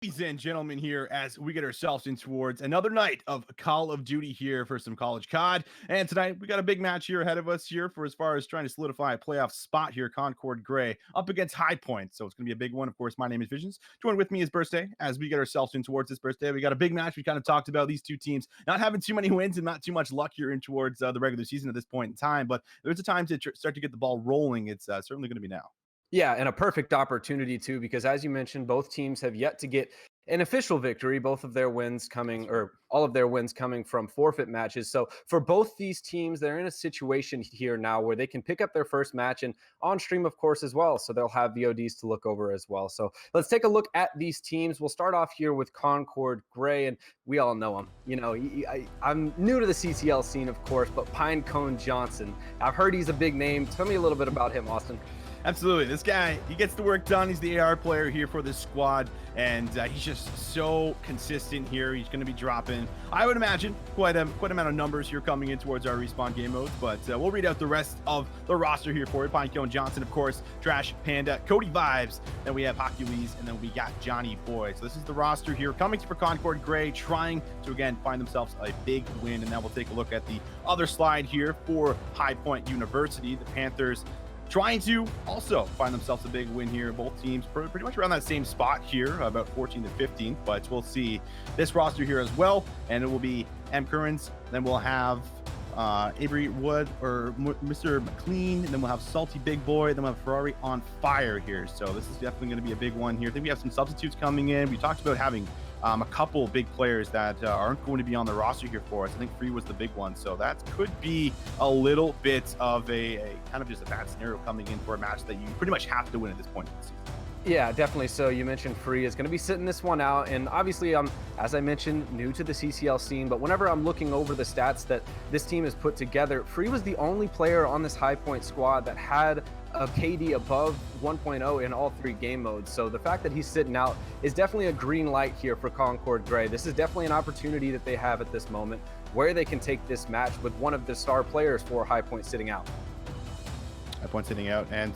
Ladies and gentlemen, here as we get ourselves in towards another night of Call of Duty here for some college COD. And tonight we got a big match here ahead of us here for as far as trying to solidify a playoff spot here. Concord Gray up against High Point. So it's going to be a big one. Of course, my name is Visions. Join with me is Birthday as we get ourselves in towards this birthday. We got a big match. We kind of talked about these two teams not having too many wins and not too much luck here in towards the regular season at this point in time. But there's a time to start to get the ball rolling. It's certainly going to be now. Yeah, and a perfect opportunity too, because as you mentioned, both teams have yet to get an official victory. Both of their wins coming, or all of their wins coming from forfeit matches. So for both these teams, they're in a situation here now where they can pick up their first match and on stream, of course, as well. So they'll have VODs to look over as well. So let's take a look at these teams. We'll start off here with Concord Gray, and we all know him. You know, I'm new to the CCL scene, of course, but Pinecone Johnson. I've heard he's a big name. Tell me a little bit about him, Austin. Absolutely. This guy, he gets the work done. He's the AR player here for this squad, and he's just so consistent here. He's going to be dropping, I would imagine, quite a amount of numbers here coming in towards our respawn game modes, but we'll read out the rest of the roster here for you. Pinecone Johnson, of course, Trash Panda, Cody Vibes, then we have Hercules, and then we got Johnny Boy. So this is the roster here coming for Concord Gray, trying to, again, find themselves a big win, and now we'll take a look at the other slide here for High Point University. The Panthers trying to also find themselves a big win here. Both teams pretty much around that same spot here, about 14 to 15, but we'll see this roster here as well. And it will be M. Currens, then we'll have Avery Wood or Mr. McLean, and then we'll have Salty Big Boy, then we'll have Ferrari on Fire here. So this is definitely going to be a big one here. I think we have some substitutes coming in. We talked about having a couple big players that aren't going to be on the roster here for us. I think Free was the big one, so that could be a little bit of a kind of just a bad scenario coming in for a match that you pretty much have to win at this point in the season. Yeah, definitely. So you mentioned Free is going to be sitting this one out, and obviously I'm, as I mentioned, new to the CCL scene, but whenever I'm looking over the stats that this team has put together, Free was the only player on this High Point squad that had a KD above 1.0 in all three game modes. So the fact that he's sitting out is definitely a green light here for Concord Gray. This is definitely an opportunity that they have at this moment where they can take this match with one of the star players for High Point sitting out. High Point sitting out, and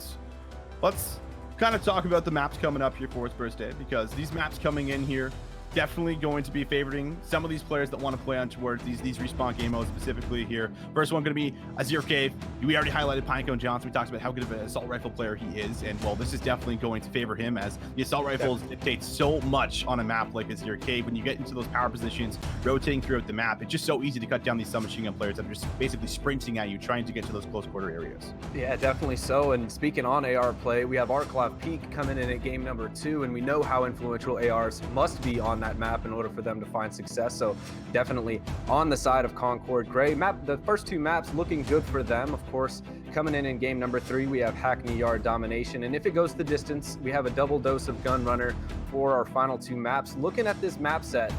let's kind of talk about the maps coming up here for its birthday, because these maps coming in here definitely going to be favoring some of these players that want to play on towards these respawn game modes specifically here. First one going to be Azir Cave. We already highlighted Pinecone Johnson. We talked about how good of an assault rifle player he is, and well, this is definitely going to favor him, as the assault rifles dictate so much on a map like Azir Cave. When you get into those power positions, rotating throughout the map, it's just so easy to cut down these submachine gun players that are just basically sprinting at you, trying to get to those close quarter areas. Yeah, definitely so. And speaking on AR play, we have Arclov Peak coming in at game number 2, and we know how influential ARs must be on that map in order for them to find success. So definitely on the side of Concord Gray. The first two maps looking good for them. Of course, coming in game number 3, we have Hackney Yard Domination, and if it goes the distance, we have a double dose of Gun Runner for our final two maps. Looking at this map set,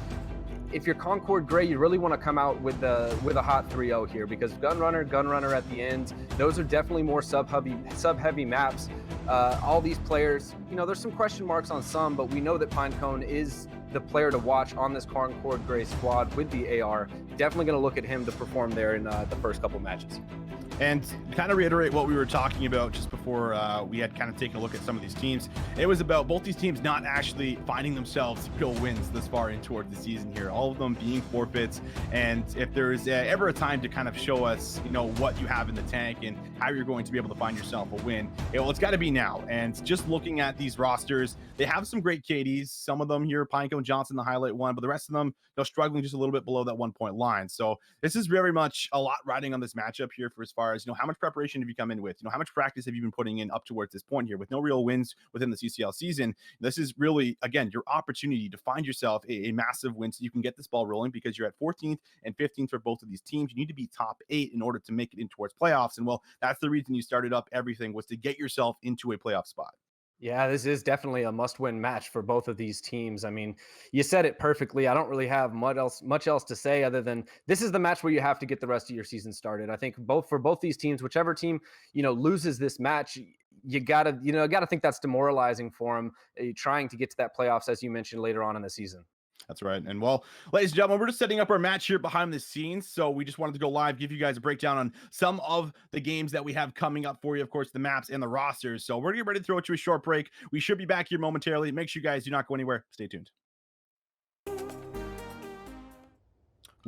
if you're Concord Gray, you really want to come out with a hot 3-0 here, because Gun Runner at the end, those are definitely more sub-heavy maps. All these players, you know, there's some question marks on some, but we know that Pinecone is the player to watch on this Concord Gray squad with the AR. Definitely going to look at him to perform there in the first couple matches. And kind of reiterate what we were talking about just before we had kind of taken a look at some of these teams. It was about both these teams not actually finding themselves real wins this far in towards the season here. All of them being forfeits. And if there's ever a time to kind of show us, you know, what you have in the tank and how you're going to be able to find yourself a win, well, it's got to be now. And just looking at these rosters, they have some great KDs. Some of them here, Pinecone Johnson, the highlight one, but the rest of them, you know, struggling just a little bit below that 1 point line. So this is very much a lot riding on this matchup here for as far as, you know, how much preparation have you come in with? You know, how much practice have you been putting in up towards this point here with no real wins within the CCL season? This is really, again, your opportunity to find yourself a massive win so you can get this ball rolling, because you're at 14th and 15th for both of these teams. You need to be top 8 in order to make it in towards playoffs. And well, that's the reason you started up everything, was to get yourself into a playoff spot. Yeah, this is definitely a must-win match for both of these teams. I mean, you said it perfectly. I don't really have much else to say other than this is the match where you have to get the rest of your season started. I think for both these teams, whichever team, you know, loses this match, you gotta think that's demoralizing for them, trying to get to that playoffs, as you mentioned, later on in the season. That's right. And well, ladies and gentlemen, we're just setting up our match here behind the scenes. So we just wanted to go live, give you guys a breakdown on some of the games that we have coming up for you. Of course, the maps and the rosters. So we're going to get ready to throw it to a short break. We should be back here momentarily. Make sure you guys do not go anywhere. Stay tuned.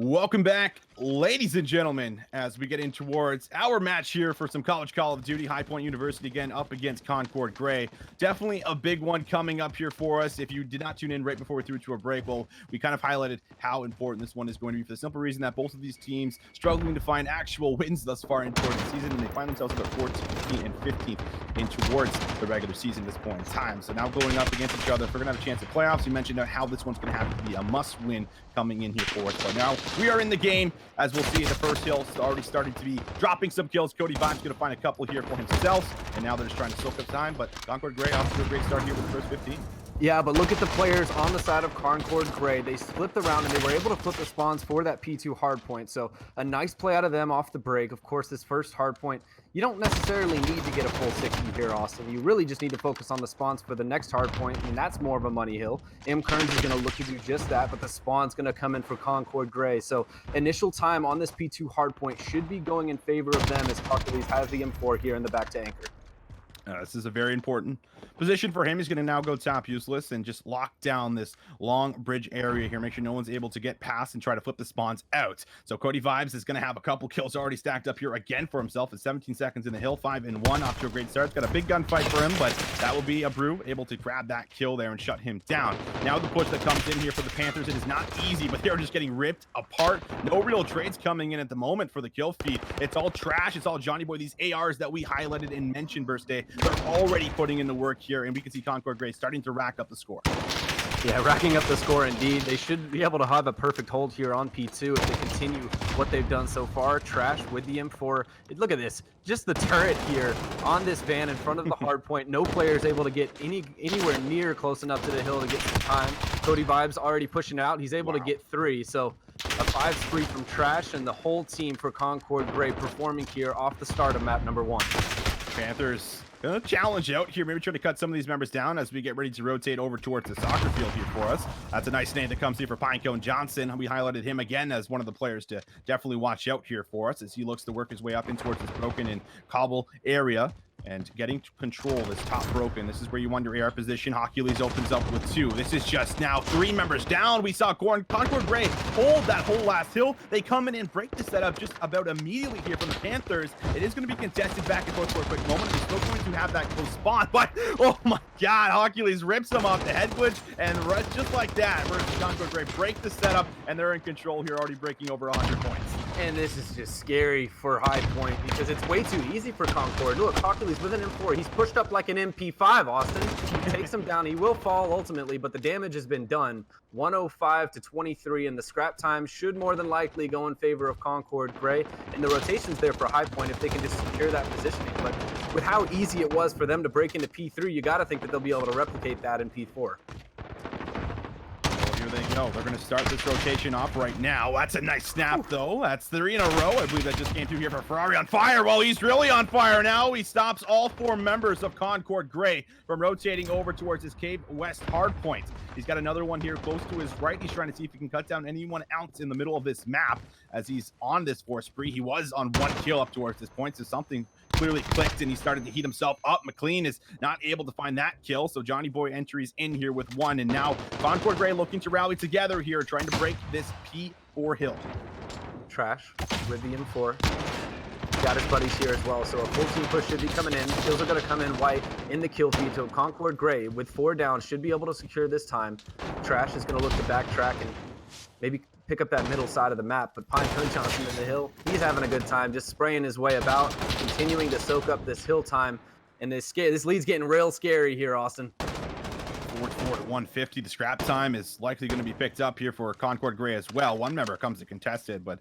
Welcome back, ladies and gentlemen, as we get in towards our match here for some college Call of Duty. High Point University again up against Concord Gray. Definitely a big one coming up here for us. If you did not tune in right before we threw to a break, well, we kind of highlighted how important this one is going to be for the simple reason that both of these teams struggling to find actual wins thus far in towards the season, and they find themselves about 14th and 15th in towards the regular season at this point in time. So now going up against each other, if we're going to have a chance at playoffs, you mentioned how this one's going to have to be a must-win coming in here for us. But now we are in the game, as we'll see the first hill already starting to be dropping some kills. Cody Vibe's going to find a couple here for himself, and now they're just trying to soak up time. But Concord Gray off to a great start here with the first 15. Yeah, but look at the players on the side of Concord Gray. They flipped around and they were able to flip the spawns for that P2 hardpoint. So a nice play out of them off the break. Of course, this first hardpoint, you don't necessarily need to get a full 60 here, Austin. You really just need to focus on the spawns for the next hardpoint, and that's more of a money hill. M. Kearns is going to look to do just that, but the spawn's going to come in for Concord Gray. So initial time on this P2 hardpoint should be going in favor of them, as Hercules has the M4 here in the back to anchor. This is a very important position for him. He's going to now go top useless and just lock down this long bridge area here. Make sure no one's able to get past and try to flip the spawns out. So Cody Vibes is going to have a couple kills already stacked up here again for himself at 17 seconds in the hill, 5-1 off to a great start. It's got a big gunfight for him, but that will be a Brew able to grab that kill there and shut him down. Now the push that comes in here for the Panthers, it is not easy, but they're just getting ripped apart. No real trades coming in at the moment for the kill feed. It's all trash. It's all Johnny Boy. These ARs that we highlighted and mentioned, Birthday, they're already putting in the work here, and we can see Concord Gray starting to rack up the score. Yeah, racking up the score indeed. They should be able to have a perfect hold here on P2 if they continue what they've done so far. Trash with the M4. Look at this. Just the turret here on this van in front of the hard point. No player is able to get anywhere near close enough to the hill to get some time. Cody Vibes already pushing out. He's able to get 3. So a 5 spree from Trash, and the whole team for Concord Gray performing here off the start of map number 1. Panthers gonna challenge out here, maybe try to cut some of these members down as we get ready to rotate over towards the soccer field here for us. That's a nice name that comes here for Pinecone Johnson. We highlighted him again as one of the players to definitely watch out here for us as he looks to work his way up in towards this broken and cobble area and getting to control this top broken. This is where you wonder AR position. Hercules opens up with 2. This is just now 3 members down. We saw Concord Gray hold that whole last hill. They come in and break the setup just about immediately here from the Panthers. It is going to be contested back and forth for a quick moment. They're still going to have that close spawn, but oh my god, Hercules rips them off the head glitch, and just like that, versus Concord Gray break the setup, and they're in control here, already breaking over 100 points. And this is just scary for High Point because it's way too easy for Concord. Look, Hercules with an M4. He's pushed up like an MP5, Austin. He takes him down. He will fall ultimately, but the damage has been done. 105 to 23, and the scrap time should more than likely go in favor of Concord Gray. And the rotation's there for High Point if they can just secure that positioning. But with how easy it was for them to break into P3, you got to think that they'll be able to replicate that in P4. Here they go. They're going to start this rotation off right now. That's a nice snap, though. That's 3 in a row. I believe that just came through here for Ferrari on fire. Well, he's really on fire now. He stops all 4 members of Concord Gray from rotating over towards his Cave West hardpoint. He's got another one here close to his right. He's trying to see if he can cut down anyone else in the middle of this map as he's on this 4 spree. He was on 1 kill up towards this point, so something clearly clicked and he started to heat himself up. McLean is not able to find that kill, so Johnny Boy entries in here with 1, and now Concord Gray looking to rally together here, trying to break this P4 hill. Trash with the M4. Got his buddies here as well, so a full team push should be coming in. Kills are going to come in white in the kill feed, so Concord Gray with 4 down should be able to secure this time. Trash is going to look to backtrack and maybe pick up that middle side of the map, but Pinecone Johnson in the hill, he's having a good time, just spraying his way about, continuing to soak up this hill time, and this lead's getting real scary here, Austin. 4-4 at 150. The scrap time is likely going to be picked up here for Concord Gray as well. 1 member comes to contested, but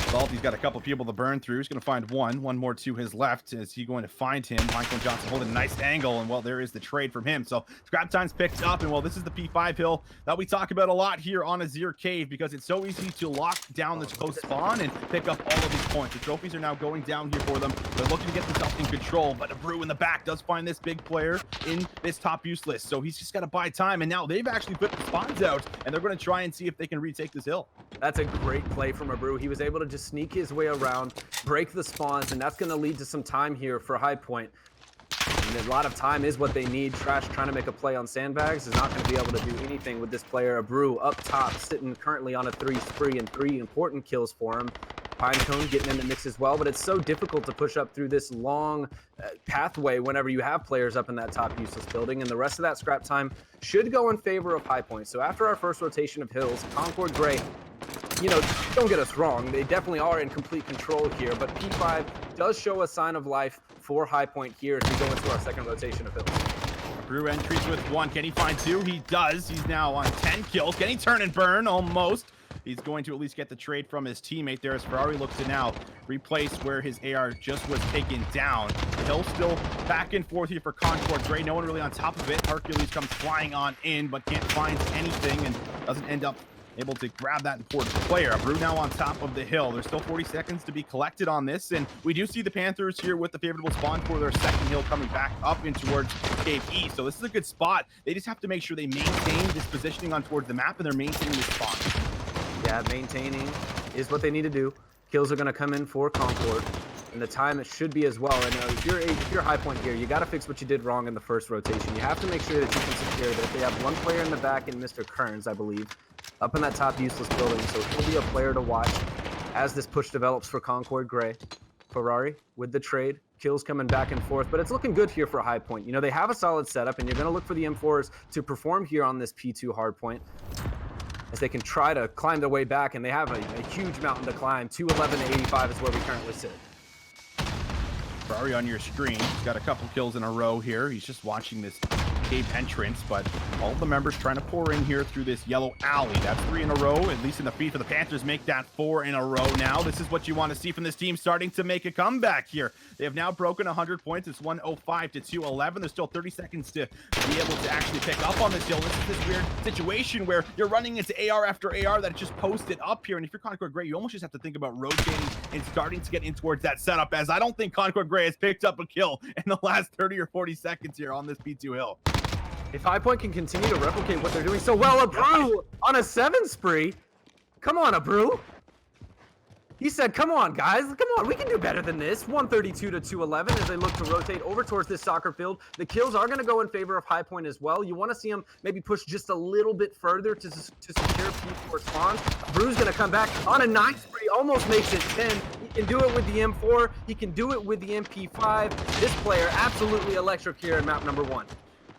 Salty's got a couple people to burn through. He's going to find one more to his left. Is he going to find him? Pinecone Johnson holding a nice angle, and well, there is the trade from him. So scrap time's picked up, and well, this is the P5 hill that we talk about a lot here on Azir Cave because it's so easy to lock down this close spawn and pick up all of these points. The trophies are now going down here for them. They're looking to get themselves in control, but a Brew in the back does find this big player in this top use list. So he's just got to buy time, and now they've actually put the spawns out, and they're going to try and see if they can retake this hill. That's a great play from a Brew. He was able to just sneak his way around, break the spawns, and that's going to lead to some time here for High Point. And a lot of time is what they need. Trash trying to make a play on sandbags is not going to be able to do anything with this player. Brew up top, sitting currently on a 3 spree and 3 important kills for him. Pinecone getting in the mix as well, but it's so difficult to push up through this long pathway whenever you have players up in that top useless building, and the rest of that scrap time should go in favor of High Point. So after our first rotation of Hills, Concord Gray, don't get us wrong, they definitely are in complete control here, but P5 does show a sign of life for High Point here as we go into our second rotation of Hills. Brew entries with 1. Can he find 2? He does. He's now on 10 kills. Can he turn and burn? Almost. He's going to at least get the trade from his teammate there as Ferrari looks to now replace where his AR just was taken down. Hill still back and forth here for Concord Gray. No one really on top of it. Hercules comes flying on in, but can't find anything and doesn't end up able to grab that important player. Brew now on top of the hill. There's still 40 seconds to be collected on this, and we do see the Panthers here with the favorable spawn for their second hill coming back up in towards Cave East. So this is a good spot. They just have to make sure they maintain this positioning on towards the map, and they're maintaining this spawn. Yeah, maintaining is what they need to do. Kills are going to come in for Concord, and the time it should be as well. And if you're High Point here, you got to fix what you did wrong in the first rotation. You have to make sure that you can secure that. They have one player in the back, in Mr. Kearns, I believe, up in that top useless building. So he'll be a player to watch as this push develops for Concord Gray. Ferrari with the trade. Kills coming back and forth, but it's looking good here for High Point. They have a solid setup, and you're going to look for the M4s to perform here on this P2 hard point, as they can try to climb their way back, and they have a huge mountain to climb. 211 to 85 is where we currently sit. Ferrari on your screen. He's got a couple kills in a row here. He's just watching this cave entrance, but all of the members trying to pour in here through this yellow alley. That's 3 in a row, at least in the feed for the Panthers. Make that 4 in a row now. This is what you want to see from this team starting to make a comeback here. They have now broken 100 points. It's 105 to 211. There's still 30 seconds to be able to actually pick up on this hill. This is this weird situation where you're running into AR after AR that just posted up here, and if you're Concord Gray, you almost just have to think about rotating and starting to get in towards that setup, as I don't think Concord Gray has picked up a kill in the last 30 or 40 seconds here on this P2 hill. If High Point can continue to replicate what they're doing so well, Abrew on a 7 spree. Come on, Abrew. He said, come on, guys. Come on, we can do better than this. 132 to 211 as they look to rotate over towards this soccer field. The kills are going to go in favor of High Point as well. You want to see him maybe push just a little bit further to secure P4 spawns. Abrew's going to come back on a 9 spree, almost makes it 10. He can do it with the M4. He can do it with the MP5. This player absolutely electric here in map number 1.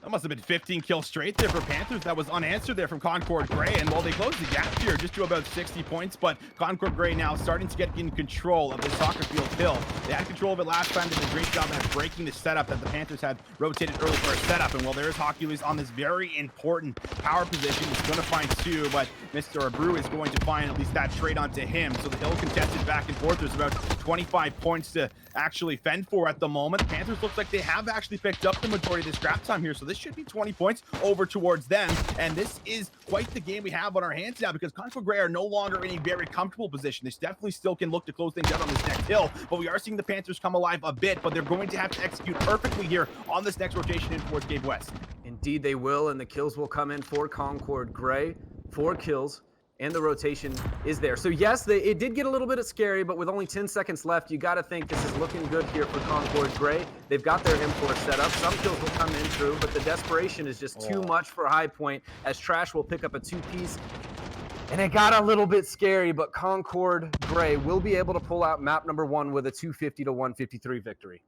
That must have been 15 kills straight there for Panthers. That was unanswered there from Concord Gray. And while they closed the gap here just to about 60 points, but Concord Gray now starting to get in control of the soccer field hill. They had control of it last time. They did a great job at breaking the setup that the Panthers had rotated early for a setup. And while there is Hercules on this very important power position, he's going to find 2, but Mr. Abrew is going to find at least that trade onto him. So the hill contested back and forth. There's about 25 points to actually fend for at the moment. The Panthers looks like they have actually picked up the majority of the scrap time here. So this should be 20 points over towards them, and this is quite the game we have on our hands now, because Concord Gray are no longer in a very comfortable position. They definitely still can look to close things out on this next hill, but we are seeing the Panthers come alive a bit, but they're going to have to execute perfectly here on this next rotation in towards Cave West. Indeed they will, and the kills will come in for Concord Gray. 4 kills, and the rotation is there. So yes, it did get a little bit scary, but with only 10 seconds left, you got to think this is looking good here for Concord Gray. They've got their M4 set up. Some kills will come in through, but the desperation is just too much for High Point, as Trash will pick up a 2-piece. And it got a little bit scary, but Concord Gray will be able to pull out map number 1 with a 250 to 153 victory.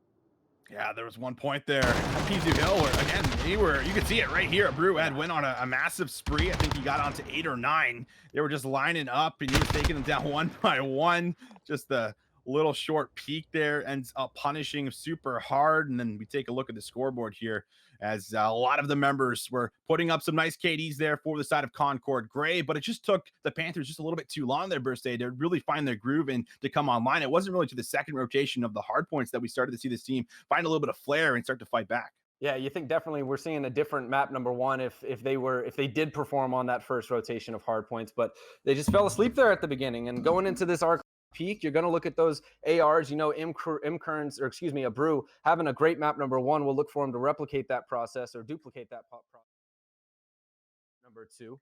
Yeah, there was one point there at P2 Hill where, again, you could see it right here. Brew went on a massive spree. I think he got onto 8 or 9. They were just lining up, and he was taking them down one by one. Just a little short peek there ends up punishing super hard. And then we take a look at the scoreboard here, as a lot of the members were putting up some nice KDs there for the side of Concord Gray, but it just took the Panthers just a little bit too long their birthday to really find their groove and to come online. It wasn't really to the second rotation of the hard points that we started to see this team find a little bit of flair and start to fight back. Yeah, you think definitely we're seeing a different map number 1 if they did perform on that first rotation of hard points, but they just fell asleep there at the beginning. And going into this arc peak, you're going to look at those ARs. Kearns, or excuse me, Abrew having a great map number 1. We'll look for him to replicate that process or duplicate that process. Number 2.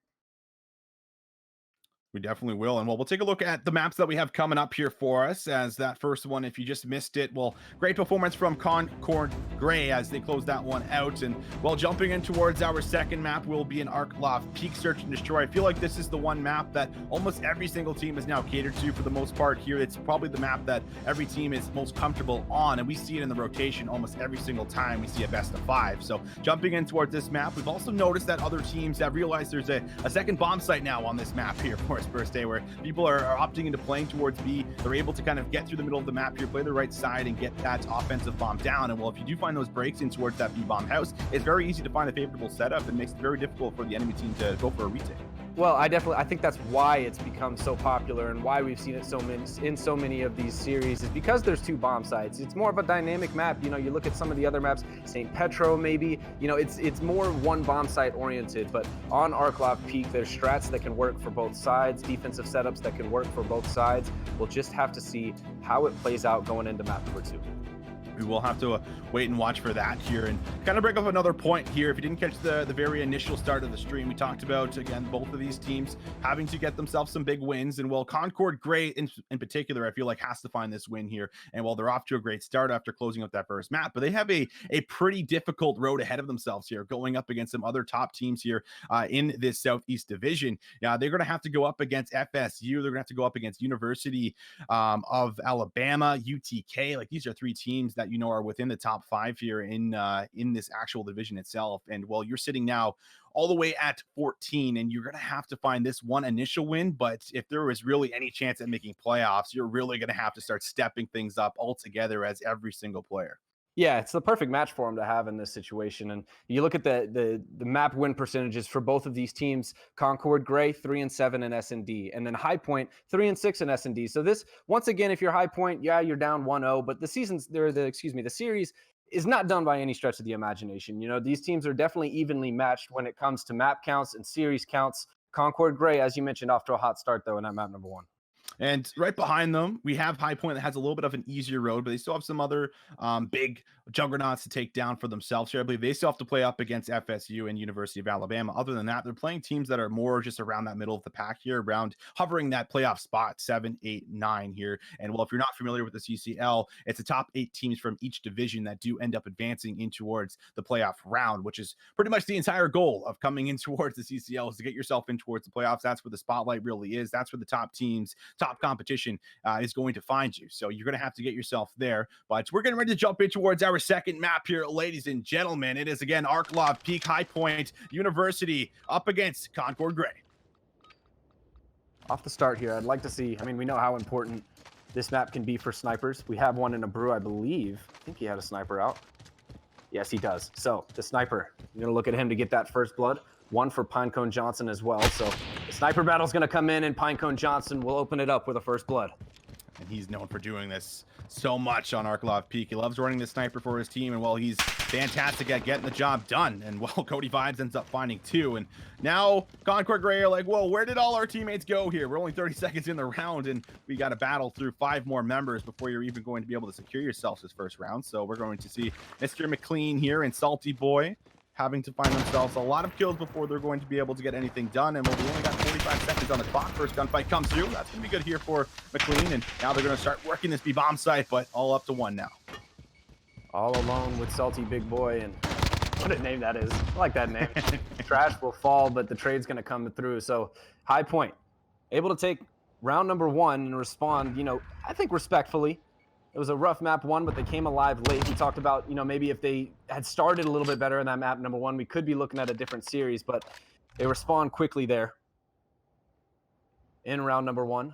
We definitely will. And well, we'll take a look at the maps that we have coming up here for us. As that first one, if you just missed it, well, great performance from Concord Gray as they close that one out. And well, jumping in towards our second map will be an Arc Loft Peak Search and Destroy. I feel like this is the one map that almost every single team is now catered to for the most part here. It's probably the map that every team is most comfortable on. And we see it in the rotation almost every single time we see a best of 5. So jumping in towards this map, we've also noticed that other teams have realized there's a second bomb site now on this map here for first day, where people are opting into playing towards B. They're able to kind of get through the middle of the map here, play the right side, and get that offensive bomb down. And well, if you do find those breaks in towards that B bomb house, it's very easy to find a favorable setup and makes it very difficult for the enemy team to go for a retake. Well, I think that's why it's become so popular and why we've seen it in so many of these series, is because there's 2 bomb sites. It's more of a dynamic map. You know, you look at some of the other maps, St. Petro maybe, you know, it's more one bomb site oriented, but on Arc Loft Peak, there's strats that can work for both sides, defensive setups that can work for both sides. We'll just have to see how it plays out going into map number 2. We will have to wait and watch for that here, and kind of bring up another point here. If you didn't catch the very initial start of the stream, we talked about, again, both of these teams having to get themselves some big wins. And well, Concord Gray in particular, I feel like has to find this win here. And while they're off to a great start after closing out that first map, but they have a pretty difficult road ahead of themselves here, going up against some other top teams here in this Southeast Division. Yeah, they're going to have to go up against FSU. They're going to have to go up against University of Alabama, UTK. Like, these are 3 teams that, you know, are within the top 5 here in this actual division itself. And well, you're sitting now all the way at 14, and you're going to have to find this one initial win. But if there was really any chance at making playoffs, you're really going to have to start stepping things up altogether as every single player. Yeah, it's the perfect match for him to have in this situation. And you look at the map win percentages for both of these teams. Concord Gray 3-7 in S&D, and then High Point 3-6 in S&D. So this, once again, if you're High Point, yeah, you're down 1-0, but the series is not done by any stretch of the imagination. You know, these teams are definitely evenly matched when it comes to map counts and series counts. Concord Gray, as you mentioned, off to a hot start though in that map number 1. And right behind them, we have High Point that has a little bit of an easier road, but they still have some other big juggernauts to take down for themselves here. I believe they still have to play up against FSU and University of Alabama. Other than that, they're playing teams that are more just around that middle of the pack here, around hovering that playoff spot 7, 8, 9 here. And well, if you're not familiar with the CCL, it's the top 8 teams from each division that do end up advancing in towards the playoff round, which is pretty much the entire goal of coming in towards the CCL, is to get yourself in towards the playoffs. That's where the spotlight really is. That's where the top teams, top competition is going to find you. So you're going to have to get yourself there. But we're getting ready to jump in towards our second map here, ladies and gentlemen. It is again Arc Loft Peak, High Point University up against Concord Gray. Off the start here, I'd like to see, I mean, we know how important this map can be for snipers. We have one in a brew, I believe. I think he had a sniper out. Yes, he does. So the sniper, you're going to look at him to get that first blood. One for Pinecone Johnson as well. So the sniper battle is going to come in, and Pinecone Johnson will open it up with a first blood. And he's known for doing this so much on Arc Loft Peak. He loves running the sniper for his team, and well, he's fantastic at getting the job done. And well, Cody Vibes ends up finding 2. And now Concord Gray are like, well, where did all our teammates go here? We're only 30 seconds in the round, and we got to battle through 5 more members before you're even going to be able to secure yourself this first round. So we're going to see Mr. McLean here and Salty Boy having to find themselves a lot of kills before they're going to be able to get anything done. And well, we only got 45 seconds on the clock. First gunfight comes through. That's going to be good here for McLean. And now they're going to start working this B-bomb site, but all up to 1 now. All alone with Salty Big Boy, and what a name that is. I like that name. Trash will fall, but the trade's going to come through. So High Point, able to take round number 1 and respond, you know, I think respectfully. It was a rough map 1, but they came alive late. We talked about, you know, maybe if they had started a little bit better in that map number 1, we could be looking at a different series, but they respond quickly there in round number 1.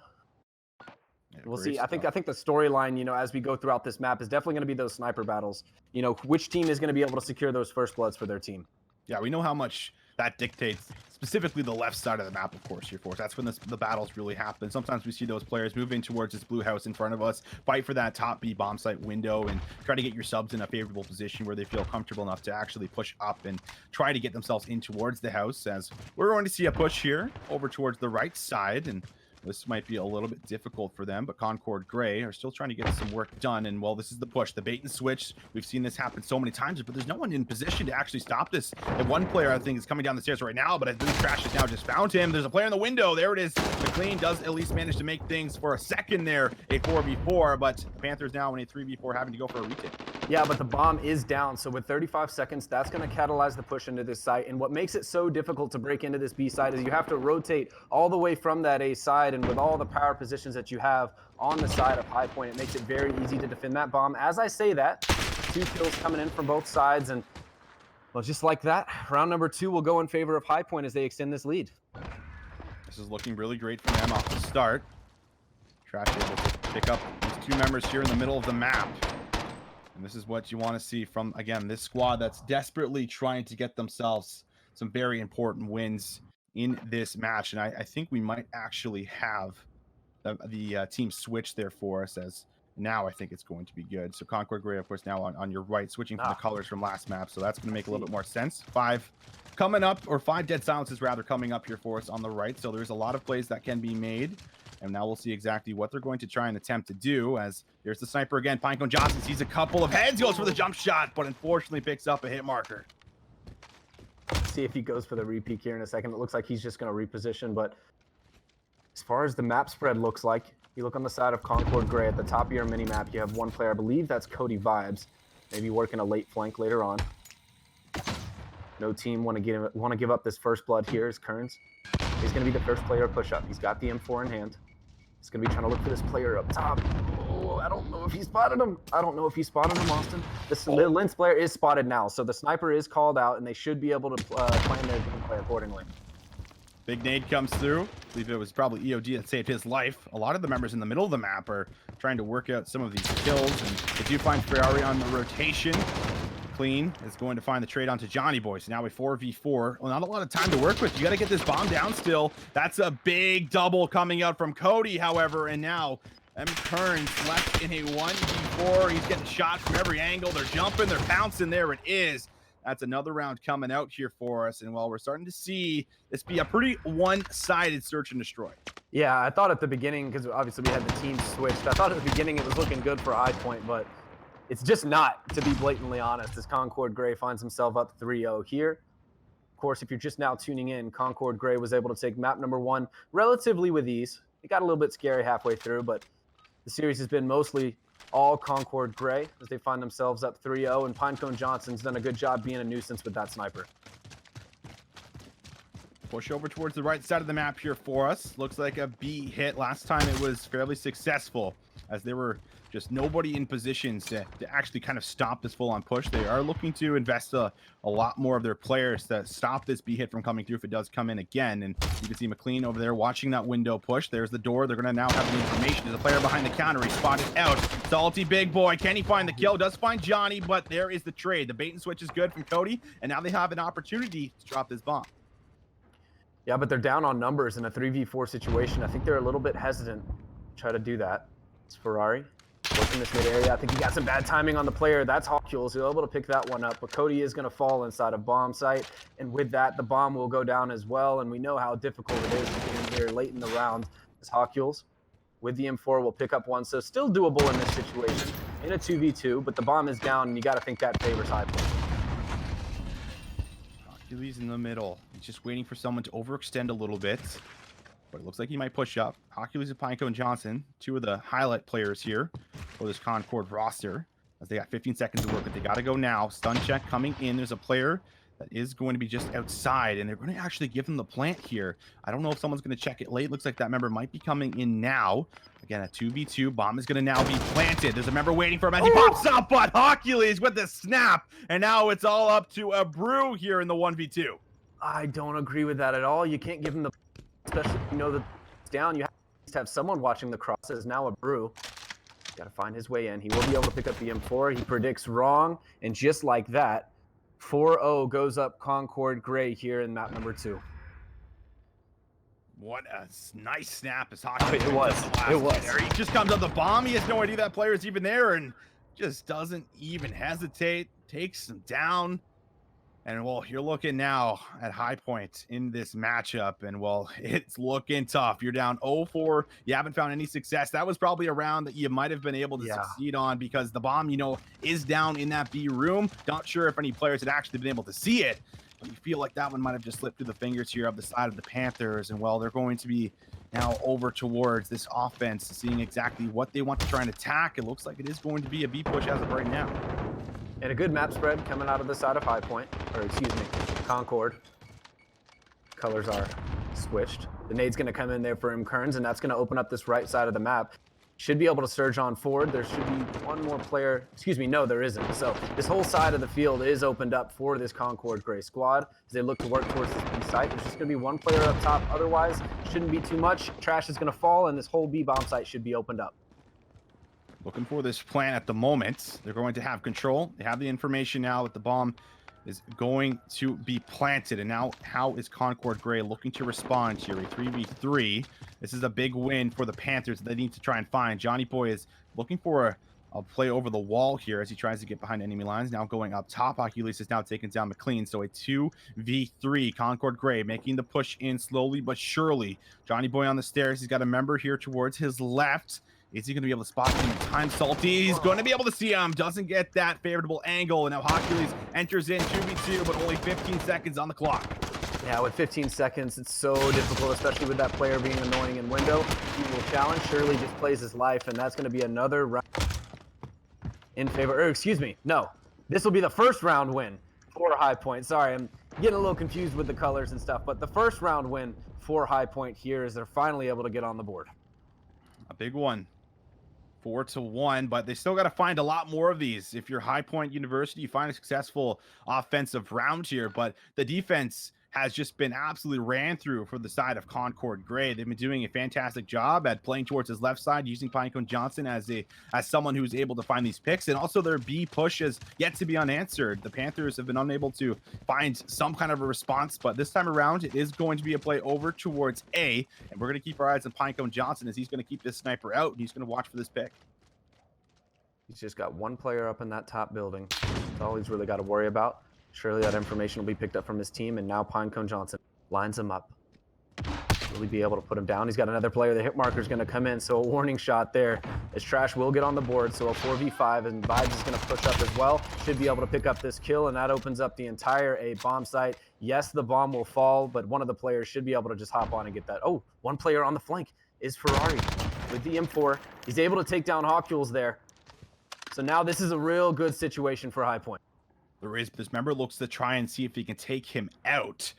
Yeah, we'll see. I think the storyline, you know, as we go throughout this map is definitely going to be those sniper battles. You know, which team is going to be able to secure those first bloods for their team. Yeah, we know how much that dictates, specifically the left side of the map, of course, here, Force. That's when the battles really happen. Sometimes we see those players moving towards this blue house in front of us, fight for that top B bomb site window, and try to get your subs in a favorable position where they feel comfortable enough to actually push up and try to get themselves in towards the house. As we're going to see a push here over towards the right side, and This might be a little bit difficult for them, but Concord Gray are still trying to get some work done. And well, this is the push, the bait and switch. We've seen this happen so many times, but there's no one in position to actually stop this. And one player, I think, is coming down the stairs right now, but I think Trash has now just found him. There's a player in the window. There it is. McLean does at least manage to make things for a second there, a 4v4, but Panthers now in a 3v4 having to go for a retake. Yeah, but the bomb is down, so with 35 seconds, that's going to catalyze the push into this site. And what makes it so difficult to break into this B side is you have to rotate all the way from that A side, and with all the power positions that you have on the side of High Point, it makes it very easy to defend that bomb. As I say that, 2 kills coming in from both sides, and well, just like that, round number 2 will go in favor of High Point as they extend this lead. This is looking really great for them off the start. Trash able to pick up these 2 members here in the middle of the map. And this is what you want to see from, again, this squad that's desperately trying to get themselves some very important wins in this match. And I think we might actually have the team switch there for us, as now I think it's going to be good. So Concord Gray, of course, now on your right, switching from the colors from last map. So that's going to make a little bit more sense. 5 coming up, or 5 dead silences rather, coming up here for us on the right. So there's a lot of plays that can be made. And now we'll see exactly what they're going to try and attempt to do, as there's the sniper again. Pinecone Johnson sees a couple of heads, goes for the jump shot, but unfortunately picks up a hit marker. See if he goes for the repeat here in a second. It looks like he's just going to reposition, but as far as the map spread looks like, you look on the side of Concord Gray at the top of your mini map, you have one player, I believe that's Cody Vibes, maybe working a late flank later on. No team want to give up this first blood here is Kearns. He's going to be the first player to push up. He's got the M4 in hand. He's going to be trying to look for this player up top. Oh, I don't know if he spotted him. I don't know if he spotted him, Austin. The Lens player is spotted now, so the sniper is called out, and they should be able to plan their gameplay accordingly. Big nade comes through. I believe it was probably EOD that saved his life. A lot of the members in the middle of the map are trying to work out some of these kills, and they do find Ferrari on the rotation. Clean is going to find the trade onto Johnny Boy. So now a 4v4. Well, not a lot of time to work with. You got to get this bomb down still. That's a big double coming out from Cody, however, and now M. Kearns left in a 1v4. He's getting shot from every angle. They're jumping, they're bouncing. There it is. That's another round coming out here for us. And while we're starting to see this be a pretty one-sided search and destroy. Yeah, I thought at the beginning, because obviously we had the team switched, I thought at the beginning it was looking good for High Point, but it's just not, to be blatantly honest, as Concord Gray finds himself up 3-0 here. Of course, if you're just now tuning in, Concord Gray was able to take map number 1 relatively with ease. It got a little bit scary halfway through, but the series has been mostly all Concord Gray as they find themselves up 3-0, and Pinecone Johnson's done a good job being a nuisance with that sniper. Push over towards the right side of the map here for us. Looks like a B hit. Last time it was fairly successful, as there were just nobody in positions to actually kind of stop this full-on push. They are looking to invest a lot more of their players to stop this B hit from coming through if it does come in again. And you can see McLean over there watching that window push. There's the door. They're going to now have the information. There's a player behind the counter. He spotted out. Salty big boy. Can he find the kill? Does find Johnny, but there is the trade. The bait and switch is good from Cody, and now they have an opportunity to drop this bomb. Yeah, but they're down on numbers in a 3v4 situation. I think they're a little bit hesitant to try to do that. It's Ferrari working this mid area. I think he got some bad timing on the player. That's Hawkules. He'll be able to pick that one up, but Cody is going to fall inside a bomb site, and with that, the bomb will go down as well, and we know how difficult it is to get in here late in the round. As Hawkules with the M4 will pick up one, so still doable in this situation in a 2v2, but the bomb is down, and you got to think that favors High Point. He's in the middle. He's just waiting for someone to overextend a little bit. But it looks like he might push up. Oculus and Pinecone Johnson, 2 of the highlight players here for this Concord roster, as they got 15 seconds to work, but they got to go now. Stun check coming in. There's a player that is going to be just outside, and they're going to actually give him the plant here. I don't know if someone's going to check it late. Looks like that member might be coming in now. Again, a 2v2. Bomb is going to now be planted. There's a member waiting for him as he pops up, but Oculus with the snap, and now it's all up to a Brew here in the 1v2. I don't agree with that at all. You can't give him the, especially if you know that it's down. You have to have someone watching the cross. As now a Brew. Got to find his way in. He will be able to pick up the M4. He predicts wrong, and just like that, 4-0 goes up Concord Gray here in map number 2. What a nice snap as Hockey. It was. He just comes up the bomb. He has no idea that player is even there and just doesn't even hesitate. Takes him down. And well, you're looking now at High Point in this matchup, and well, it's looking tough. You're down 0-4. You haven't found any success. That was probably a round that you might have been able to succeed on because the bomb, is down in that B room. Not sure if any players had actually been able to see it, but you feel like that one might have just slipped through the fingers here of the side of the Panthers. And well, they're going to be now over towards this offense, seeing exactly what they want to try and attack. It looks like it is going to be a B push as of right now. And a good map spread coming out of the side of High Point, or excuse me, Concord. Colors are switched. The nade's going to come in there for Kearns, and that's going to open up this right side of the map. Should be able to surge on forward. There should be one more player. Excuse me, no, there isn't. So this whole side of the field is opened up for this Concord Gray squad as they look to work towards this B site. There's just going to be one player up top. Otherwise, shouldn't be too much. Trash is going to fall, and this whole B bomb site should be opened up. Looking for this plant at the moment. They're going to have control. They have the information now that the bomb is going to be planted. And now how is Concord Gray looking to respond here? A 3v3. This is a big win for the Panthers that they need to try and find. Johnny Boy is looking for a play over the wall here as he tries to get behind enemy lines. Now going up top. Oculus is now taking down McLean. So a 2v3. Concord Gray making the push in slowly but surely. Johnny Boy on the stairs. He's got a member here towards his left. Is he going to be able to spot him in time? Salty, he's going to be able to see him. Doesn't get that favorable angle. And now Hercules enters in 2v2, but only 15 seconds on the clock. Yeah, with 15 seconds, it's so difficult, especially with that player being annoying in window. He will challenge. Shirley just plays his life, and that's going to be another round in favor. Or excuse me, no. This will be the first round win for High Point. Sorry, I'm getting a little confused with the colors and stuff, but the first round win for High Point here is they're finally able to get on the board. A big one. 4-1, but they still got to find a lot more of these. If you're High Point University, you find a successful offensive round here, but the defense has just been absolutely ran through for the side of Concord Gray. They've been doing a fantastic job at playing towards his left side, using Pinecone Johnson as someone who's able to find these picks, and also their B push is yet to be unanswered. The Panthers have been unable to find some kind of a response, but this time around, it is going to be a play over towards A, and we're going to keep our eyes on Pinecone Johnson as he's going to keep this sniper out, and he's going to watch for this pick. He's just got one player up in that top building. That's all he's really got to worry about. Surely that information will be picked up from his team, and now Pinecone Johnson lines him up. Will he be able to put him down? He's got another player. The hit marker is going to come in, so a warning shot there as Trash will get on the board. So a 4v5, and Vibes is going to push up as well. Should be able to pick up this kill, and that opens up the entire A bomb site. Yes, the bomb will fall, but one of the players should be able to just hop on and get that. Oh, one player on the flank is Ferrari with the M4. He's able to take down Hawkules there. So now this is a real good situation for High Point. This member looks to try and see if he can take him out.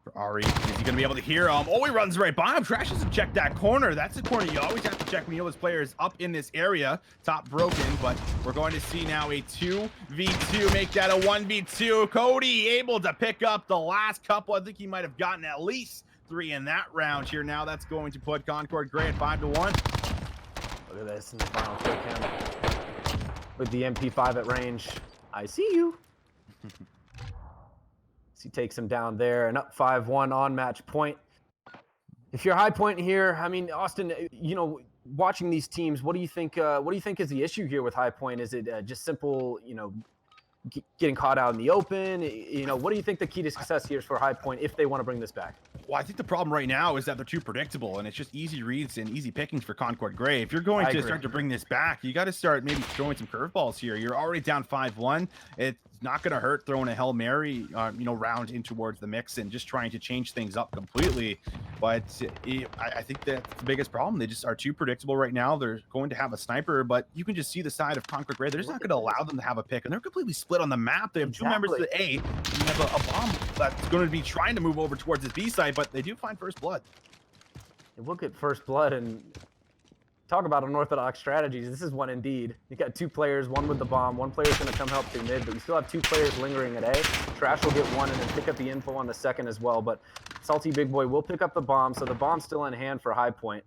For Ari, is he going to be able to hear him? Oh, he runs right by him. Trash doesn't check that corner. That's a corner you always have to check when you know this player is up in this area. Top broken, but we're going to see now a 2v2 make that a 1v2. Cody able to pick up the last couple. I think he might have gotten at least 3 in that round here. Now that's going to put Concord Gray at 5-1. Look at this in the final kill cam with the MP5 at range. I see you. He takes him down there and up 5-1 on match point. If you're High Point here, I mean, Austin, watching these teams, what do you think? What do you think is the issue here with High Point? Is it just simple, getting caught out in the open? What do you think the key to success here is for High Point if they want to bring this back? Well, I think the problem right now is that they're too predictable, and it's just easy reads and easy pickings for Concord Gray. If you're going to start to bring this back, you got to start maybe throwing some curveballs here. You're already down 5-1. It's not going to hurt throwing a Hail Mary, round in towards the mix and just trying to change things up completely. But I think that's the biggest problem. They just are too predictable right now. They're going to have a sniper, but you can just see the side of Concord Gray. They're just not going to allow them to have a pick, and they're completely split on the map. They have two members of the A, and you have a bomb that's going to be trying to move over towards this B side, but they do find first blood. And we'll get first blood and talk about unorthodox strategies. This is one indeed. You got 2 players, one with the bomb. One player's going to come help through mid, but you still have 2 players lingering at A. Trash will get one and then pick up the info on the second as well, but Salty Big Boy will pick up the bomb, so the bomb's still in hand for High Point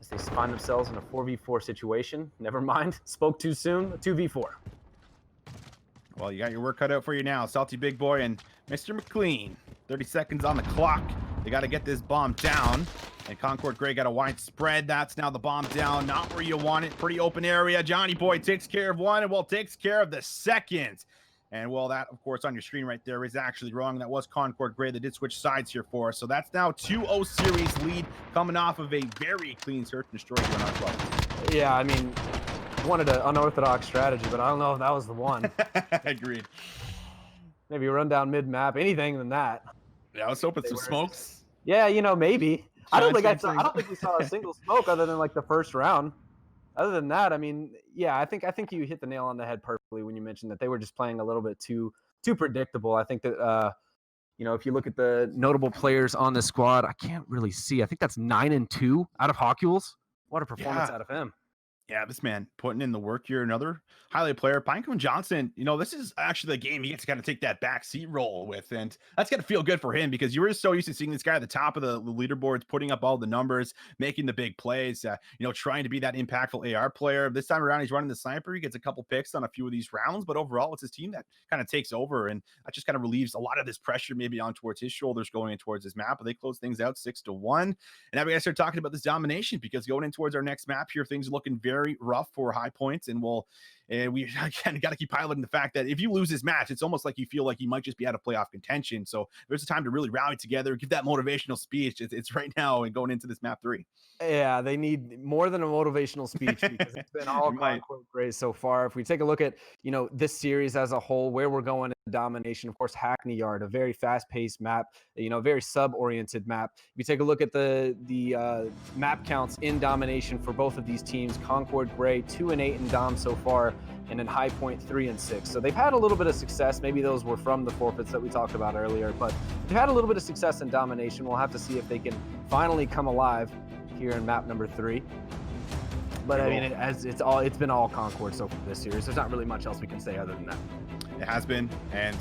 as they find themselves in a 4v4 situation. Never mind, spoke too soon. 2v4. Well, you got your work cut out for you now. Salty Big Boy and Mr. McLean. 30 seconds on the clock. They got to get this bomb down. And Concord Gray got a wide spread. That's now the bomb down. Not where you want it. Pretty open area. Johnny Boy takes care of one and, takes care of the second. And well, that, of course, on your screen right there is actually wrong. That was Concord Gray that did switch sides here for us. So that's now 2-0 series lead coming off of a very clean search and destroy here on our club. Yeah, I mean, wanted an unorthodox strategy, but I don't know if that was the one. Agreed. Maybe run down mid-map, anything than that. Yeah, I was hoping some smokes. Yeah, you know, maybe. I don't think we saw a single smoke other than like the first round. Other than that, I mean, yeah, I think you hit the nail on the head perfectly when you mentioned that they were just playing a little bit too predictable. I think that you know, if you look at the notable players on the squad, I can't really see. I think that's 9-2 out of Hawkules. What a performance out of him. Yeah, this man putting in the work here. Another highlight player, Pinecone Johnson. You know, this is actually the game he gets to kind of take that backseat role with, and that's going to feel good for him because you were just so used to seeing this guy at the top of the leaderboards, putting up all the numbers, making the big plays, you know, trying to be that impactful AR player. This time around, he's running the sniper. He gets a couple picks on a few of these rounds, but overall, it's his team that kind of takes over, and that just kind of relieves a lot of this pressure maybe on towards his shoulders going in towards his map. But they close things out 6-1, and now we got to start talking about this domination because going in towards our next map here, things are looking very rough for High Points, and we again got to keep highlighting the fact that if you lose this match, it's almost like you feel like you might just be out of playoff contention. So there's a time to really rally together, give that motivational speech. It's right now and going into this map 3. Yeah, they need more than a motivational speech because it's been all Concord Gray so far. If we take a look at, you know, this series as a whole, where we're going in domination, of course, Hackney Yard, a very fast-paced map, you know, very sub-oriented map. If you take a look at the map counts in domination for both of these teams, Concord Gray 2-8 in dom so far, and then High Point 3-6. So they've had a little bit of success. Maybe those were from the forfeits that we talked about earlier, but they've had a little bit of success in domination. We'll have to see if they can finally come alive here in map number 3. But I mean, it's been all Concord so far this series. There's not really much else we can say other than that. It has been, and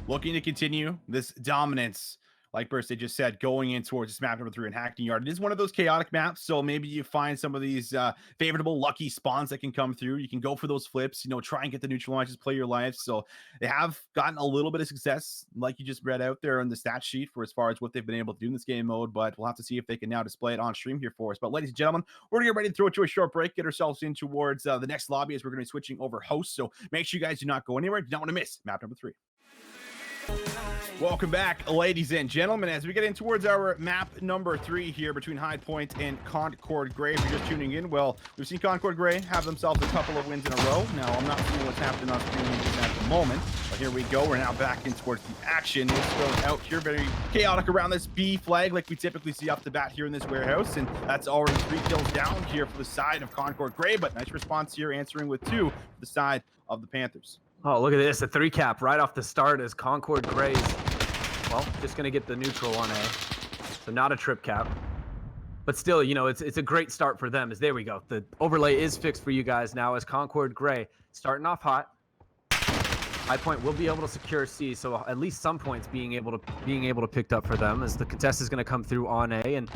looking to continue this dominance. Like Birthday just said, going in towards this map number 3 in Hackney Yard. It is one of those chaotic maps, so maybe you find some of these favorable lucky spawns that can come through. You can go for those flips, you know, try and get the neutralizers, play your life. So they have gotten a little bit of success, like you just read out there on the stat sheet for as far as what they've been able to do in this game mode, but we'll have to see if they can now display it on stream here for us. But ladies and gentlemen, we're going to get ready to throw it to a short break, get ourselves in towards the next lobby as we're going to be switching over hosts. So make sure you guys do not go anywhere. Do not want to miss map number 3. Welcome back, ladies and gentlemen, as we get in towards our map number 3 here between High Point and Concord Gray. If you're just tuning in, well, we've seen Concord Gray have themselves a couple of wins in a row. Now, I'm not seeing what's happening on screen at the moment, but here we go. We're now back in towards the action. It's going out here, very chaotic around this B flag like we typically see off the bat here in this warehouse, and that's already 3 kills down here for the side of Concord Gray, but nice response here, answering with 2 for the side of the Panthers. Oh, look at this, a 3 cap right off the start as Concord Gray's, well, just going to get the neutral on A. So not a trip cap. But still, you know, it's a great start for them. As there we go. The overlay is fixed for you guys now as Concord Gray starting off hot. High Point will be able to secure C, so at least some points being able to picked up for them as the contest is going to come through on A. And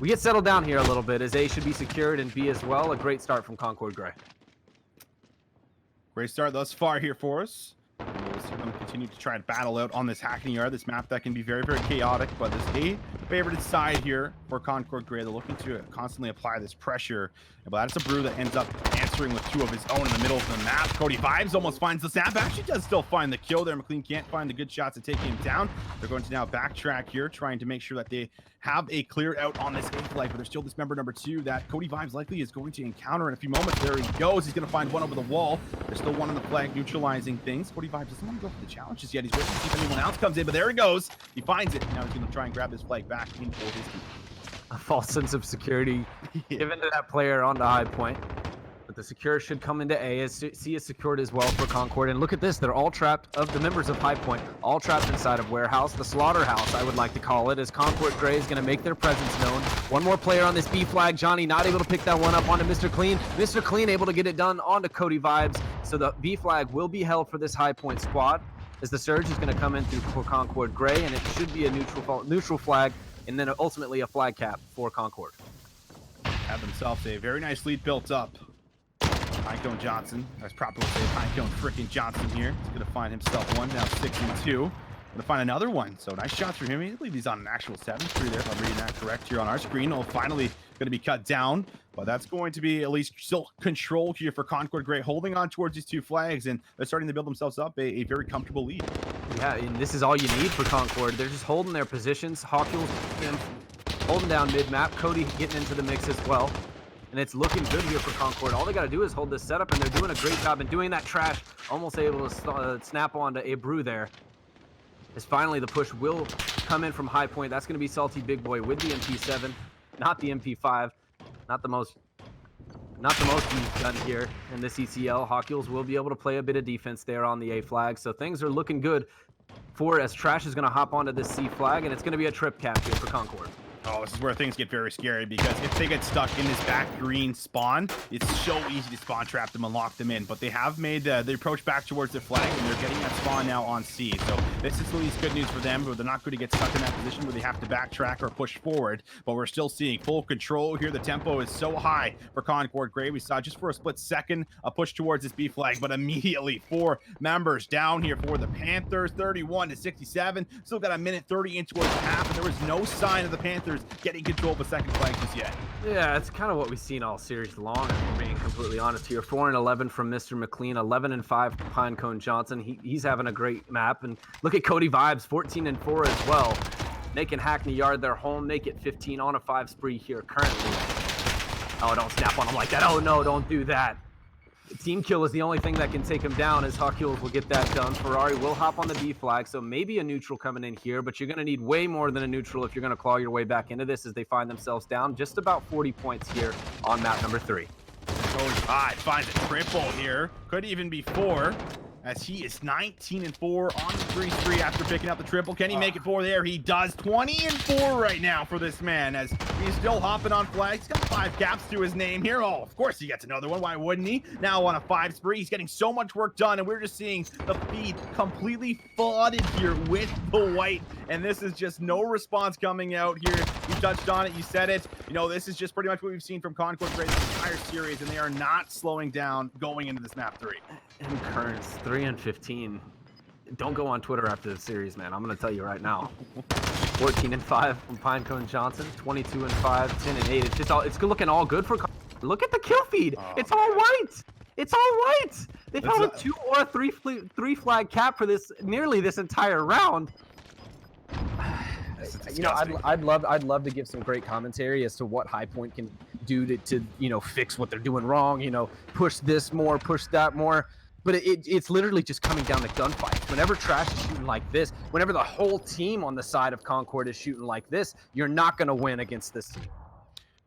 we get settled down here a little bit as A should be secured and B as well. A great start from Concord Gray. Great start thus far here for us. We'll see them continue to try and battle out on this Hackney Yard, this map that can be very, very chaotic, but this A favorited side here for Concord Gray. They're looking to constantly apply this pressure, but that's a brew that ends up answering with 2 of his own in the middle of the map. Cody Vibes almost finds the snap. Actually does still find the kill there. McLean can't find the good shots to take him down. They're going to now backtrack here, trying to make sure that they have a clear out on this A flag, but there's still this member number 2 that Cody Vibes likely is going to encounter in a few moments. There he goes. He's going to find one over the wall. There's still one on the flag neutralizing things. Cody Vibes doesn't want to go for the challenge just yet. He's waiting to see if anyone else comes in, but there he goes. He finds it. Now he's going to try and grab this flag back in for his team. A false sense of security given to that player on the High Point. But the secure should come into A as C is secured as well for Concord. And look at this, they're all trapped, of the members of High Point, all trapped inside of Warehouse, the slaughterhouse, I would like to call it, as Concord Gray is going to make their presence known. One more player on this B flag. Johnny not able to pick that one up onto Mr. Clean. Mr. Clean able to get it done onto Cody Vibes. So the B flag will be held for this High Point squad as the surge is going to come in through Concord Gray, and it should be a neutral flag, and then ultimately a flag cap for Concord. Have themselves a very nice lead built up. Pinecone Johnson, that's properly say Pinecone freaking Johnson here. He's going to find himself one, now 6-2. Going to find another one. So nice shots from him. I believe he's on an actual 7-3 there, if I'm reading that correct here on our screen. Oh, finally going to be cut down But that's going to be at least still control here for Concord Gray, holding on towards these 2 flags, and they're starting to build themselves up a very comfortable lead. Yeah, and this is all you need for Concord. They're just holding their positions. Hawkfuel's holding down mid-map. Cody getting into the mix as well. And it's looking good here for Concord. All they got to do is hold this setup, and they're doing a great job in doing that. Trash almost able to snap onto a brew there. As finally the push will come in from high point. That's going to be Salty Big Boy with the MP7, not the MP5. Not the most used gun here in the CCL. Hawkfuels will be able to play a bit of defense there on the A flag. So things are looking good for as Trash is going to hop onto this C flag, and it's going to be a trip cap here for Concord. Oh, this is where things get very scary, because if they get stuck in this back green spawn, it's so easy to spawn trap them and lock them in. But they have made the approach back towards the flag, and they're getting that spawn now on C. So this is at least good news for them, but they're not going to get stuck in that position where they have to backtrack or push forward. But we're still seeing full control here. The tempo is so high for Concord Gray. We saw just for a split second a push towards this B flag, but immediately 4 members down here for the Panthers, 31-67. Still got a minute 30 in towards the half, and there was no sign of the Panthers getting control of the second flag just yet. Yeah, it's kind of what we've seen all series long, if we're being completely honest here. 4-11 from Mr. McLean, 11-5 from Pinecone Johnson. He's having a great map. And look at Cody Vibes, 14-4 as well. Making Hackney Yard their home, make it 15 on a 5 spree here currently. Oh, don't snap on him like that. Oh, no, don't do that. Team kill is the only thing that can take him down, as Hawkfuels will get that done. Ferrari will hop on the B flag, so maybe a neutral coming in here, but you're going to need way more than a neutral if you're going to claw your way back into this, as they find themselves down just about 40 points here on map number 3. Cody Vibes finds a triple here. Could even be 4, as he is 19-4 on the 3 spree after picking up the triple. Can he make it 4 there? He does. 20-4 right now for this man, as he's still hopping on flags. He's got 5 caps to his name here. Oh, of course he gets another one. Why wouldn't he? Now on a 5 spree, he's getting so much work done, and we're just seeing the feed completely flooded here with the white, and this is just no response coming out here. You touched on it, you said it. You know, this is just pretty much what we've seen from Concord Gray this entire series, and they are not slowing down going into this map 3. And Kearns, 3-15. Don't go on Twitter after the series, man. I'm going to tell you right now. 14-5 from Pinecone Johnson, 22-5, 10-8. It's looking all good for. Look at the kill feed. It's all white. It's all white. They've had a 2 or 3 flag cap for nearly this entire round. You know, I'd love to give some great commentary as to what High Point can do to you know, fix what they're doing wrong. You know, push this more, push that more. But it's literally just coming down to gunfights. Whenever Trash is shooting like this, whenever the whole team on the side of Concord is shooting like this, you're not going to win against this team.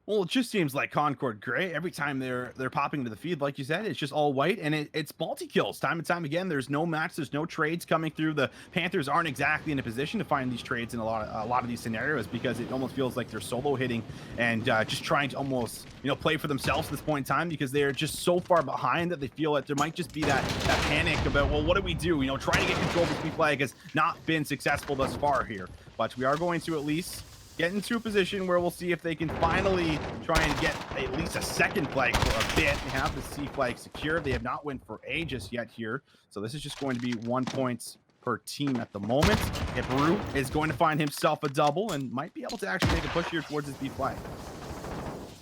Well, it just seems like Concord Gray, every time they're popping to the field, like you said, it's just all white, and it's multi-kills time and time again. There's no match, there's no trades coming through. The Panthers aren't exactly in a position to find these trades in a lot of these scenarios, because it almost feels like they're solo hitting and just trying to almost, you know, play for themselves at this point in time, because they're just so far behind that they feel that there might just be that panic about, well, what do we do? You know, trying to get control of this B flag has not been successful thus far here, but we are going to at least get into a position where we'll see if they can finally try and get at least a second flag for a bit. They have the C flag secure. They have not went for A just yet here. So this is just going to be 1 point per team at the moment. Ibru is going to find himself a double and might be able to actually make a push here towards his B flag.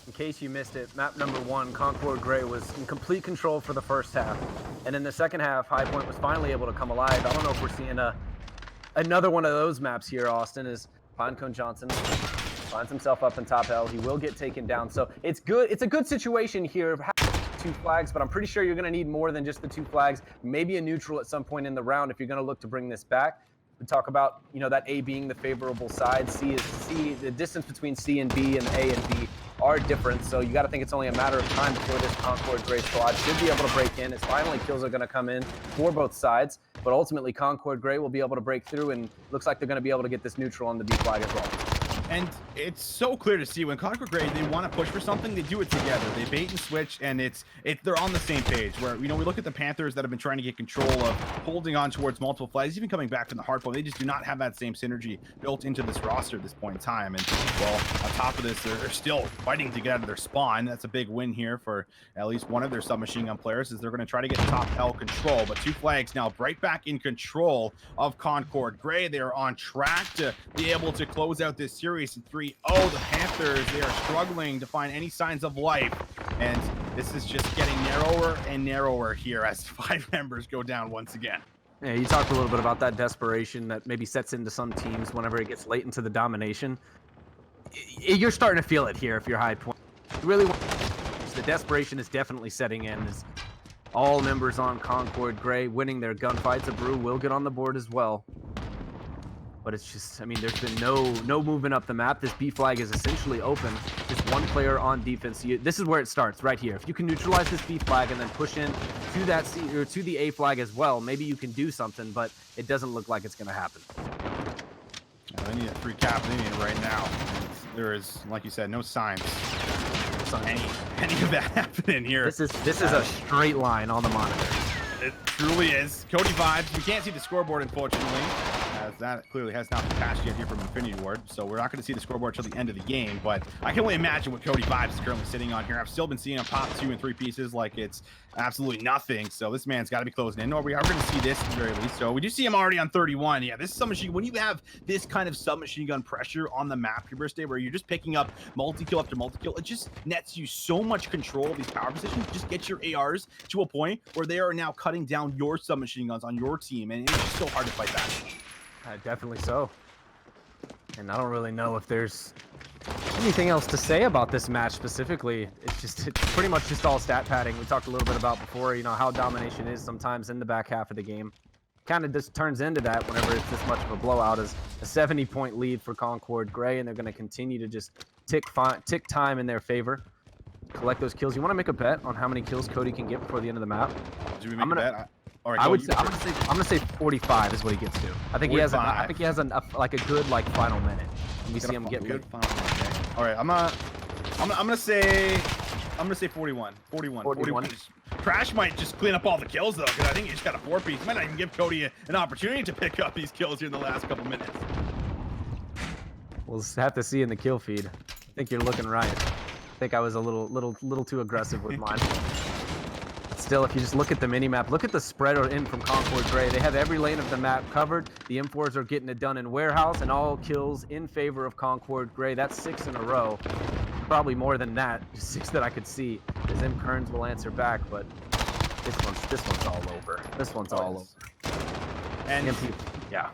In case you missed it, map number 1, Concord Gray was in complete control for the first half. And in the second half, High Point was finally able to come alive. I don't know if we're seeing another one of those maps here, Austin, is Pinecone Johnson finds himself up in top L. He will get taken down. So it's good. It's a good situation here. 2 flags, but I'm pretty sure you're going to need more than just the 2 flags. Maybe a neutral at some point in the round if you're going to look to bring this back. We talk about, you know, that A being the favorable side. C is C. The distance between C and B and A and B are different. So you got to think it's only a matter of time before this Concord Gray squad should be able to break in. As finally kills are going to come in for both sides. But ultimately, Concord Gray will be able to break through, and looks like they're going to be able to get this neutral on the B flag as well. And it's so clear to see when Concord Gray, they want to push for something, they do it together. They bait and switch, and they're on the same page. Where, you know, we look at the Panthers that have been trying to get control of holding on towards multiple flags, even coming back from the hard point. They just do not have that same synergy built into this roster at this point in time. And well, on top of this, they're still fighting to get out of their spawn. That's a big win here for at least one of their submachine gun players, as they're going to try to get top L control. But 2 flags now right back in control of Concord Gray. They are on track to be able to close out this series. series 3-0. The Panthers, they are struggling to find any signs of life. And this is just getting narrower and narrower here as 5 members go down once again. Yeah, you talked a little bit about that desperation that maybe sets into some teams whenever it gets late into the domination. You're starting to feel it here if you're High Point. Really, the desperation is definitely setting in. As all members on Concord Gray winning their gunfights. A Brew will get on the board as well. But it's just, I mean, there's been no movement up the map. This B flag is essentially open. Just one player on defense. This is where it starts, right here. If you can neutralize this B flag and then push in to that C or to the A flag as well, maybe you can do something. But it doesn't look like it's going to happen. They need a 3 Canadian right now. There is, like you said, no signs any of that happening here. This is a straight line on the monitor. It truly is. Cody vibes. We can't see the scoreboard, unfortunately, as that clearly has not been passed yet here from Infinity Ward. So we're not going to see the scoreboard until the end of the game. But I can only imagine what Cody vibes is currently sitting on here. I've still been seeing him pop 2 and 3 pieces like it's absolutely nothing. So this man's got to be closing in. Or we are going to see this at the very least. So we do see him already on 31. Yeah, this submachine. When you have this kind of submachine gun pressure on the map, your birthday, where you're just picking up multi-kill after multi-kill, it just nets you so much control of these power positions. Just get your ARs to a point where they are now cutting down your submachine guns on your team, and it's just so hard to fight that. Definitely so. And I don't really know if there's anything else to say about this match specifically. It's pretty much just all stat padding. We talked a little bit about before, you know, how domination is sometimes in the back half of the game. Kind of just turns into that whenever it's this much of a blowout. As a 70-point lead for Concord Gray, and they're going to continue to just tick time in their favor. Collect those kills. You want to make a bet on how many kills Cody can get before the end of the map? Do we make a bet? All right, I'm gonna say 45 is what he gets to. I think 45. he has like a good final minute. And we see him get good final minute. Okay. All right, I'm gonna say 41. 41. Crash might just clean up all the kills though, because I think he just got a 4-piece. He might not even give Cody an opportunity to pick up these kills here in the last couple minutes. We'll have to see in the kill feed. I think you're looking right. I think I was a little too aggressive with mine. Still, if you just look at the mini-map, look at the spread in from Concord Gray. They have every lane of the map covered. The M4s are getting it done in Warehouse, and all kills in favor of Concord Gray. That's 6 in a row. Probably more than that, just 6 that I could see. As M. Kearns will answer back, but this one's all over. This one's all over. And MP, yeah.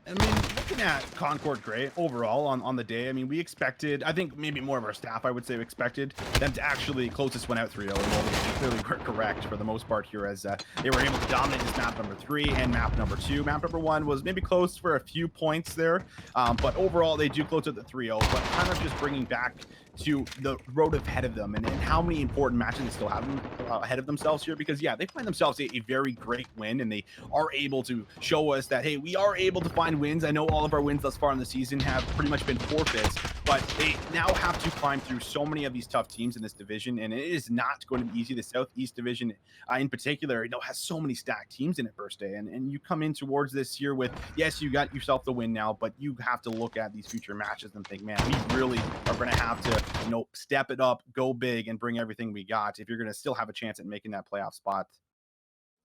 I mean, looking at Concord Gray overall on the day, I mean, we expected, I think maybe more of our staff, I would say, expected them to actually close this one out 3-0. And they clearly were correct for the most part here, as they were able to dominate this map number 3 and map number 2. Map number 1 was maybe close for a few points there, but overall they do close at the 3-0, but kind of just bringing back to the road ahead of them and how many important matches they still have ahead of themselves here, because yeah, they find themselves a very great win, and they are able to show us that, hey, we are able to find wins. I know all of our wins thus far in the season have pretty much been forfeits, but they now have to climb through so many of these tough teams in this division, and it is not going to be easy. The Southeast Division in particular, you know, has so many stacked teams in it, Birthday, and you come in towards this year with, yes, you got yourself the win now, but you have to look at these future matches and think, man, we really are going to have to, you know, step it up, go big, and bring everything we got if you're going to still have a chance at making that playoff spot.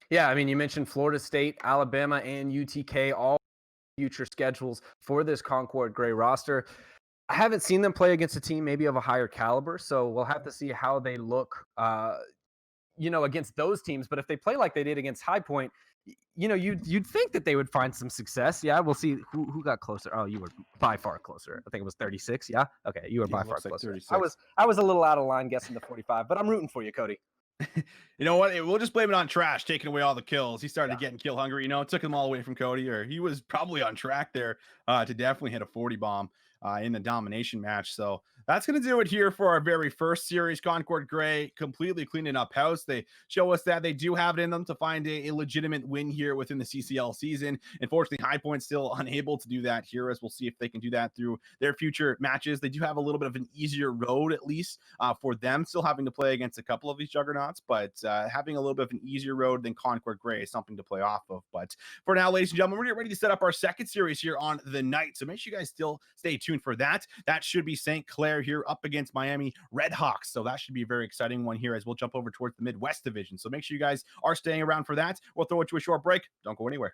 Yeah, I mean, you mentioned Florida State, Alabama, and UTK, all future schedules for this Concord Gray roster. I haven't seen them play against a team maybe of a higher caliber, so we'll have to see how they look, you know, against those teams. But if they play like they did against High Point, you know, you'd think that they would find some success. Yeah, we'll see who got closer. Oh, you were by far closer. I think it was 36. Yeah, okay, you were by far closer. Like I was a little out of line guessing the 45, but I'm rooting for you, Cody. You know what? We'll just blame it on Trash taking away all the kills. He started getting kill hungry. You know, it took him all away from Cody, or he was probably on track there to definitely hit a 40 bomb in the domination match. So that's going to do it here for our very first series. Concord Gray completely cleaning up house. They show us that they do have it in them to find a legitimate win here within the CCL season. Unfortunately, High Point still unable to do that here, as we'll see if they can do that through their future matches. They do have a little bit of an easier road, at least for them, still having to play against a couple of these juggernauts, but having a little bit of an easier road than Concord Gray is something to play off of. But for now, ladies and gentlemen, we're getting ready to set up our second series here on the night, so make sure you guys still stay tuned for that. That should be St. Clair here up against Miami Redhawks, so that should be a very exciting one here as we'll jump over towards the Midwest Division. So make sure you guys are staying around for that. We'll throw it to a short break. Don't go anywhere.